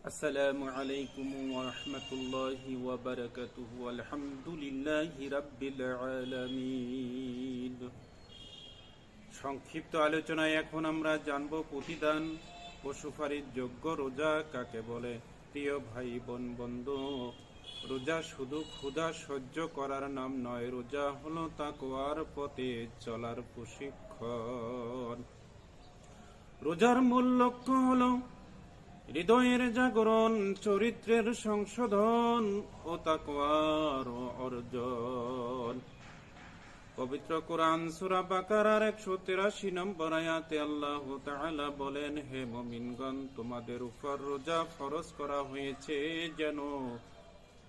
আসসালামু আলাইকুম ওয়া রাহমাতুল্লাহি ওয়া বারাকাতুহু। আলহামদুলিল্লাহি রাব্বিল আলামিন। সংক্ষিপ্ত আলোচনায় এখন আমরা জানব প্রতিদান ও সুপারিশ যোগ্য রোজা কাকে বলে। প্রিয় ভাই বোন বন্ধু, রোজা শুধু ক্ষুধা সহ্য করার নাম নয়, রোজা হলো তাকওয়ার পথে চলার প্রশিক্ষণ। রোজার মূল লক্ষ্য হলো হৃদয়ের জাগরণ, চরিত্রের সংশোধন ও তাকওয়ার অর্জন। পবিত্র কোরআন সূরা বাকারার 183 নম্বর আয়াতে আল্লাহ তাআলা বলেন, হে মুমিনগণ, তোমাদের উপর রোজা ফরজ করা হয়েছে যেন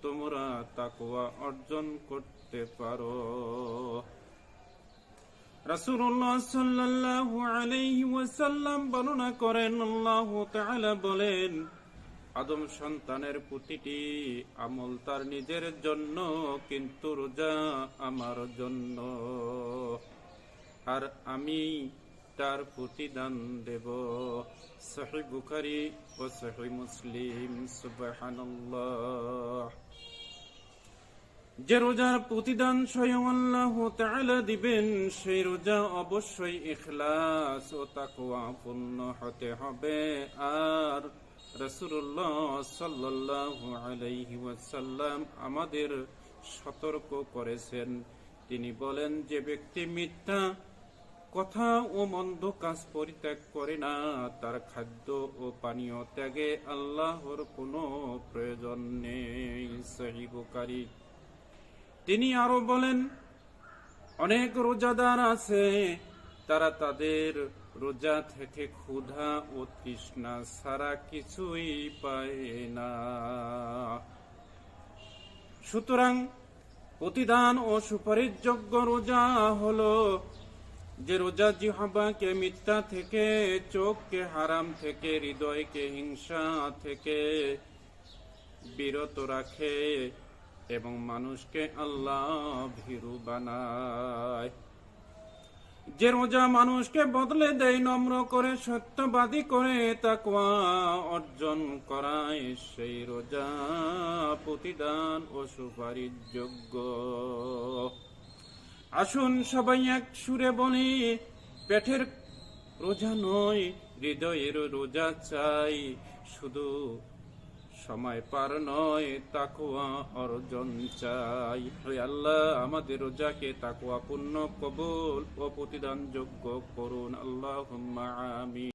তোমরা তাকওয়া অর্জন করতে পারো। রাসূলুল্লাহ সাল্লাল্লাহু আলাইহি ওয়াসাল্লাম বর্ণনা করেন, আল্লাহ তাআলা বলেন, আদম সন্তানের প্রতিটি আমল তার নিজের জন্য, কিন্তু রোজা আমার জন্য, আর আমি তার প্রতিদান দেব। সহিহ বুখারী ও সহিহ মুসলিম। সুবহানাল্লাহ। যে রোজার প্রতিদান স্বয়ং আল্লাহ তাআলা দিবেন, সেই রোজা অবশ্যই ইখলাস ও তাকওয়া পূর্ণ হতে হবে। আর রাসূলুল্লাহ সাল্লাল্লাহু আলাইহি ওয়াসাল্লাম আমাদের সতর্ক করেছেন। তিনি বলেন, যে ব্যক্তি মিথ্যা কথা ও মন্দ কাজ পরিত্যাগ করে না, তার খাদ্য ও পানীয় ত্যাগে আল্লাহর কোনো প্রয়োজন নেই। সহিহ বুখারী। তিনি আরো বলেন, অনেক রোজাদার আছে, তারা তাদের রোজা থেকে ক্ষুধা ও তৃষ্ণা ছাড়া কিছুই পায় না। সুতরাং প্রতিদান ও সুপারিশযোগ্য রোজা হলো যে রোজা জিহ্বাকে মিথ্যা থেকে, চোখকে হারাম থেকে, হৃদয়কে হিংসা থেকে বিরত রাখে এবং মানুষকে আল্লাহ ভীরু বানায়। যে রোজা মানুষকে বদলে দেয়, নম্র করে, সত্যবাদী করে, তাকওয়া অর্জন করায়, সেই রোজা প্রতিদান ও সুপারিশ যোগ্য। আসুন সবাই এক সুরে বলি, পেটের রোজা নয়, হৃদয়ের রোজা চাই। শুধু সময় পার নয়, তাকওয়া অর্জন চাই। হে আল্লাহ, আমাদের রোজাকে তাকওয়া পূর্ণ কবুল ও প্রতিদান যোগ্য করুন। আল্লাহুম্মা আমিন।